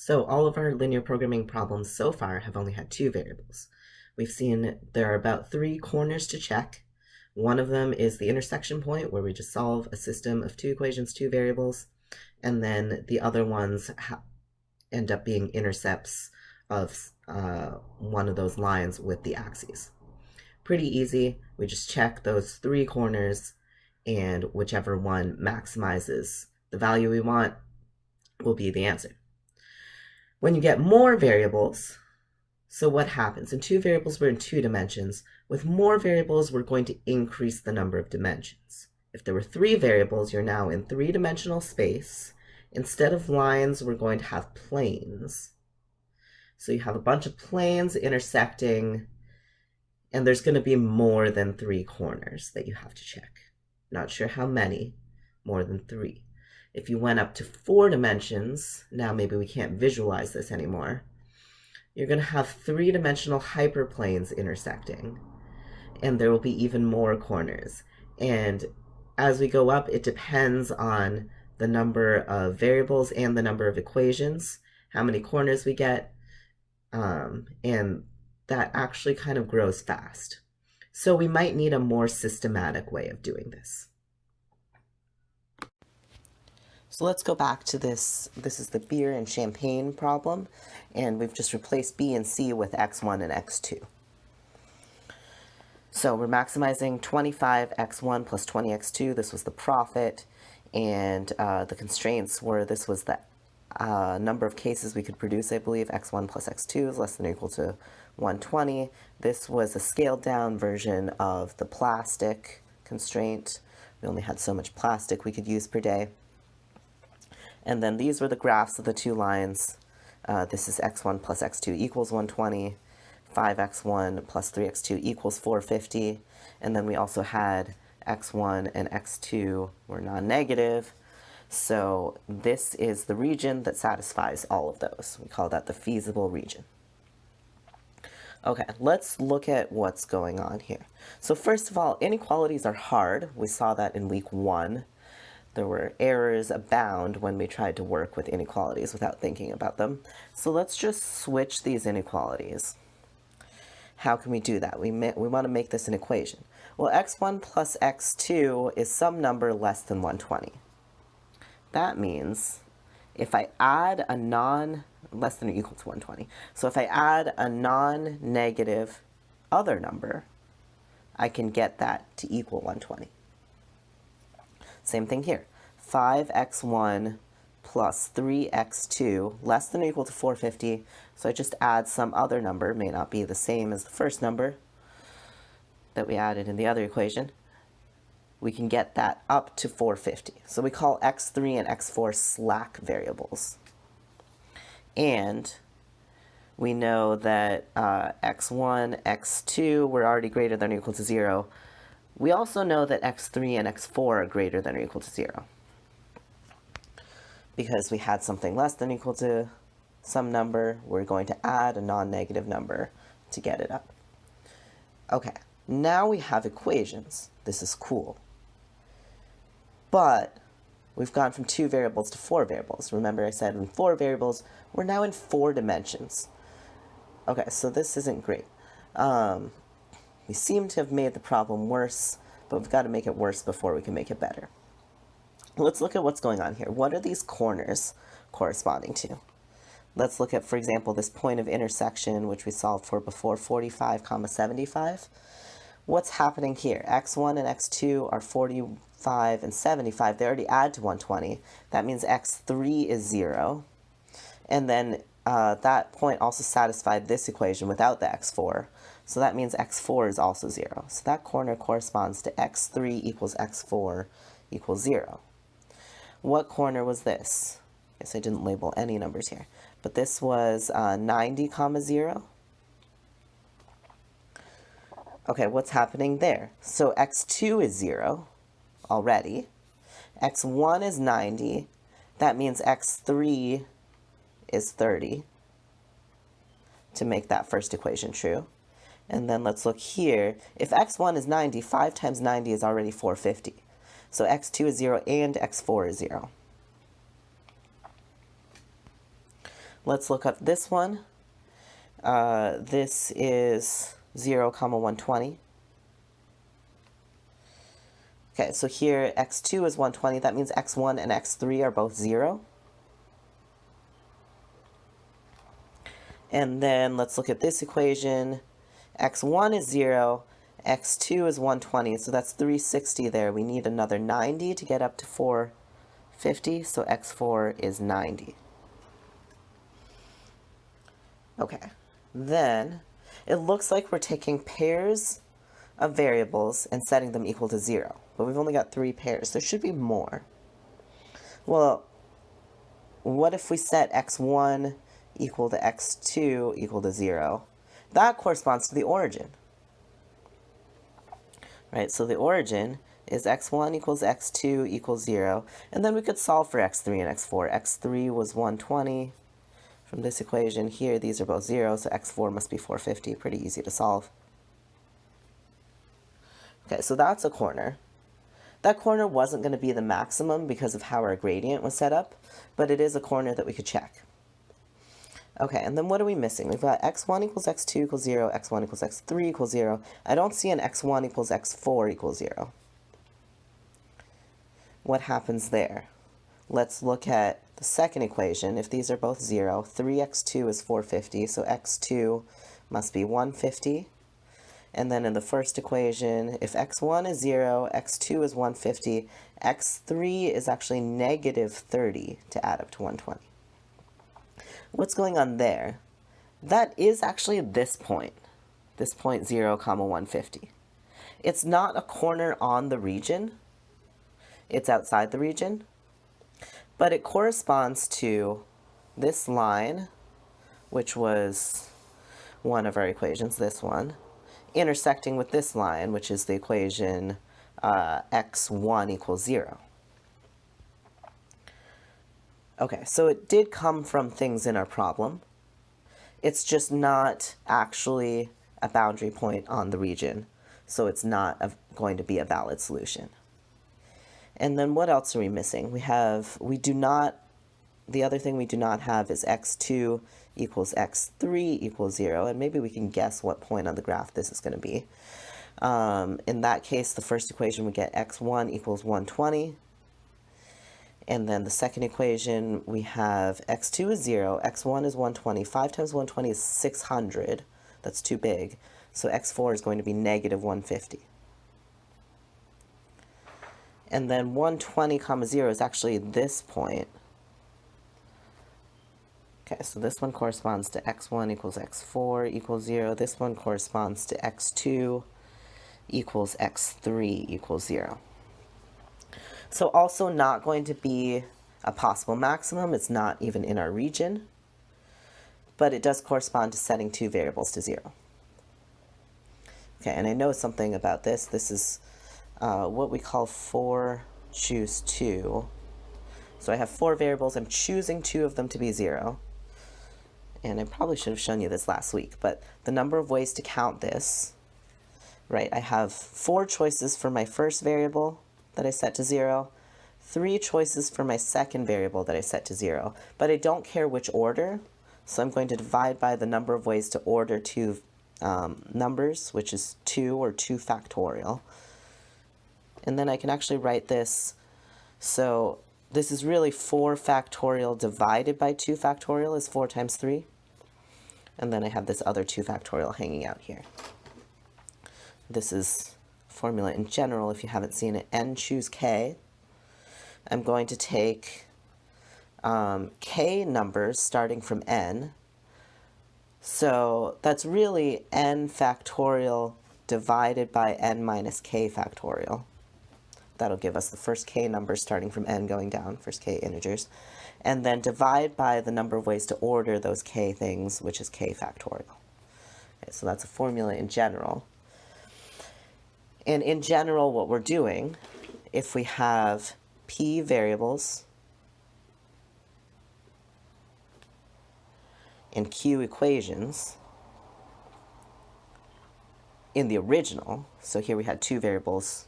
So all of our linear programming problems so far have only had two variables. We've seen there are about three corners to check. One of them is the intersection point, where we just solve a system of two equations, two variables, and then the other ones end up being intercepts of one of those lines with the axes. Pretty easy. We just check those three corners, and whichever one maximizes the value we want will be the answer. When you get more variables, so what happens? In two variables, we're in two dimensions. With more variables, we're going to increase the number of dimensions. If there were three variables, you're now in three-dimensional space. Instead of lines, we're going to have planes. So you have a bunch of planes intersecting, and there's going to be more than three corners that you have to check. Not sure how many, more than three. If you went up to 4 dimensions, now maybe we can't visualize this anymore, you're going to have three-dimensional hyperplanes intersecting, and there will be even more corners. And as we go up, it depends on the number of variables and the number of equations, how many corners we get, and that actually kind of grows fast. So we might need a more systematic way of doing this. So let's go back to this. This is the beer and champagne problem, and we've just replaced B and C with x1 and x2. So we're maximizing 25x1 plus 20x2. This was the profit, and the constraints were this was the number of cases we could produce, I believe. x1 plus x2 is less than or equal to 120. This was a scaled down version of the plastic constraint. We only had so much plastic we could use per day. And then these were the graphs of the two lines. This is x1 plus x2 equals 120, 5x1 plus 3x2 equals 450, and then we also had x1 and x2 were non-negative, so this is the region that satisfies all of those. We call that the feasible region. Okay, let's look at what's going on here. So first of all, inequalities are hard. We saw that in week 1. There were errors abound when we tried to work with inequalities without thinking about them. So let's just switch these inequalities. How can we do that? We want to make this an equation. Well, x1 plus x2 is some number less than 120. That means if I add a less than or equal to 120. So if I add a non-negative other number, I can get that to equal 120. Same thing here. 5x1 plus 3x2 less than or equal to 450. So I just add some other number, may not be the same as the first number that we added in the other equation. We can get that up to 450. So we call x3 and x4 slack variables. And we know that x1, x2 were already greater than or equal to 0. We also know that x3 and x4 are greater than or equal to 0 because we had something less than or equal to some number. We're going to add a non-negative number to get it up. Okay, now we have equations. This is cool. But we've gone from 2 variables to 4 variables. Remember I said in 4 variables, we're now in 4 dimensions. Okay, so this isn't great. We seem to have made the problem worse, but we've got to make it worse before we can make it better. Let's look at what's going on here. What are these corners corresponding to? Let's look at, for example, this point of intersection, which we solved for before, 45, 75. What's happening here? x1 and x2 are 45 and 75. They already add to 120. That means x3 is 0. And then that point also satisfied this equation without the x4. So that means x4 is also 0. So that corner corresponds to x3 equals x4 equals 0. What corner was this? I guess I didn't label any numbers here. But this was 90, 0. Okay, what's happening there? So x2 is 0 already. x1 is 90. That means x3 is 30 to make that first equation true. And then let's look here. If x1 is 90, 5 times 90 is already 450. So x2 is 0 and x4 is 0. Let's look up this one. This is 0, 120. Okay, so here x2 is 120. That means x1 and x3 are both 0. And then let's look at this equation. X1 is 0, x2 is 120, so that's 360 there. We need another 90 to get up to 450, so x4 is 90. Okay, then it looks like we're taking pairs of variables and setting them equal to 0, but we've only got 3 pairs. There should be more. Well, what if we set x1 equal to x2 equal to 0? That corresponds to the origin. Right, so the origin is x1 equals x2 equals 0, and then we could solve for x3 and x4. x3 was 120 from this equation. Here, these are both 0, so x4 must be 450. Pretty easy to solve. Okay, so that's a corner. That corner wasn't going to be the maximum because of how our gradient was set up, but it is a corner that we could check. Okay, and then what are we missing? We've got x1 equals x2 equals 0, x1 equals x3 equals 0. I don't see an x1 equals x4 equals 0. What happens there? Let's look at the second equation. If these are both 0, 3x2 is 450, so x2 must be 150. And then in the first equation, if x1 is 0, x2 is 150, x3 is actually negative 30 to add up to 120. What's going on there? That is actually this point 0, 150. It's not a corner on the region. It's outside the region. But it corresponds to this line, which was one of our equations, this one, intersecting with this line, which is the equation x1 equals 0. Okay, so it did come from things in our problem. It's just not actually a boundary point on the region, so it's not going to be a valid solution. And then what else are we missing? the other thing we do not have is x2 equals x3 equals 0, and maybe we can guess what point on the graph this is going to be. In that case, the first equation we get x1 equals 120. And then the second equation, we have x2 is 0, x1 is 120. 5 times 120 is 600. That's too big. So x4 is going to be negative 150. And then 120 comma 0 is actually this point. Okay, so this one corresponds to x1 equals x4 equals 0. This one corresponds to x2 equals x3 equals 0. So also not going to be a possible maximum. It's not even in our region, but it does correspond to setting 2 variables to 0. Okay, and I know something about this. This is what we call 4 choose 2. So I have 4 variables. I'm choosing 2 of them to be 0. And I probably should have shown you this last week, but the number of ways to count this, right? I have 4 choices for my first variable that I set to 0, 3 choices for my second variable that I set to 0, but I don't care which order, so I'm going to divide by the number of ways to order 2 numbers, which is 2 or 2 factorial. And then I can actually write this, so this is really 4 factorial divided by 2 factorial is 4 times 3. And then I have this other 2 factorial hanging out here. This is formula in general, if you haven't seen it. N choose k. I'm going to take k numbers starting from n. So that's really n factorial divided by n minus k factorial. That'll give us the first k numbers starting from n going down, first k integers. And then divide by the number of ways to order those k things, which is k factorial. Okay, so that's a formula in general. And in general, what we're doing, if we have p variables and q equations in the original, so here we had 2 variables,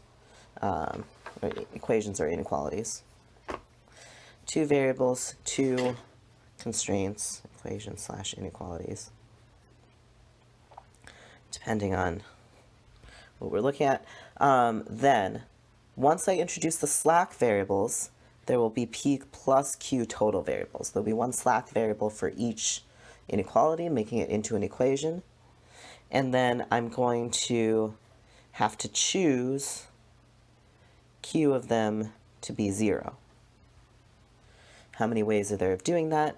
equations or inequalities, 2 variables, 2 constraints, equations / inequalities, depending on what we're looking at. Then, once I introduce the slack variables, there will be P plus Q total variables. There'll be one slack variable for each inequality, making it into an equation. And then I'm going to have to choose Q of them to be 0. How many ways are there of doing that?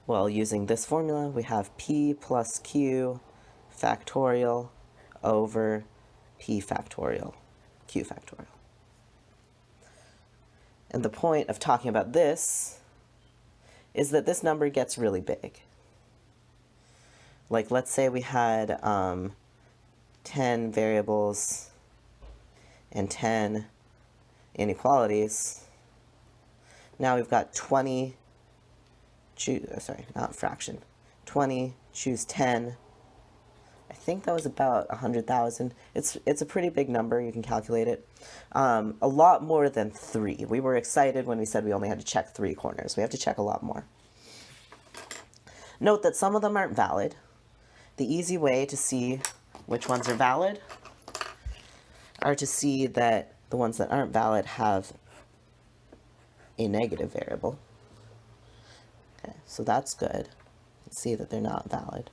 Well, using this formula, we have P plus Q factorial over P factorial, Q factorial. And the point of talking about this is that this number gets really big. Like, let's say we had 10 variables and 10 inequalities. Now we've got 20, not fraction, 20, choose 10. I think that was about 100,000. It's a pretty big number, you can calculate it. A lot more than 3. We were excited when we said we only had to check 3 corners. We have to check a lot more. Note that some of them aren't valid. The easy way to see which ones are valid are to see that the ones that aren't valid have a negative variable. Okay, so that's good. Let's see that they're not valid.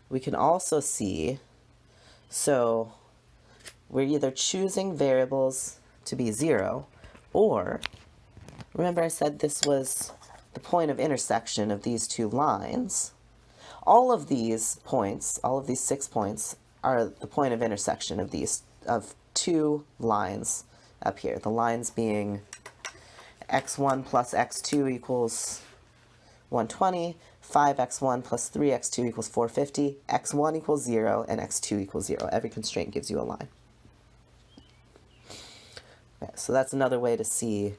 We can also see, so we're either choosing variables to be 0, or, remember I said this was the point of intersection of these two lines. All of these points, all of these 6 points, are the point of intersection of these, of 2 lines up here. The lines being x1 plus x2 equals 120, 5x1 plus 3x2 equals 450, x1 equals 0, and x2 equals 0. Every constraint gives you a line. Okay, so that's another way to see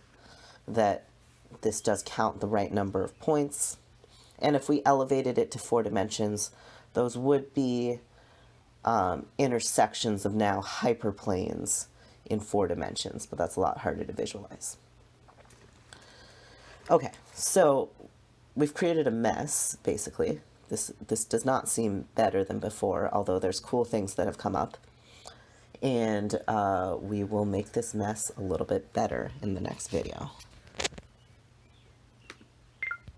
that this does count the right number of points. And if we elevated it to 4 dimensions, those would be intersections of now hyperplanes in 4 dimensions, but that's a lot harder to visualize. Okay, so we've created a mess, basically. This does not seem better than before, although there's cool things that have come up. And we will make this mess a little bit better in the next video.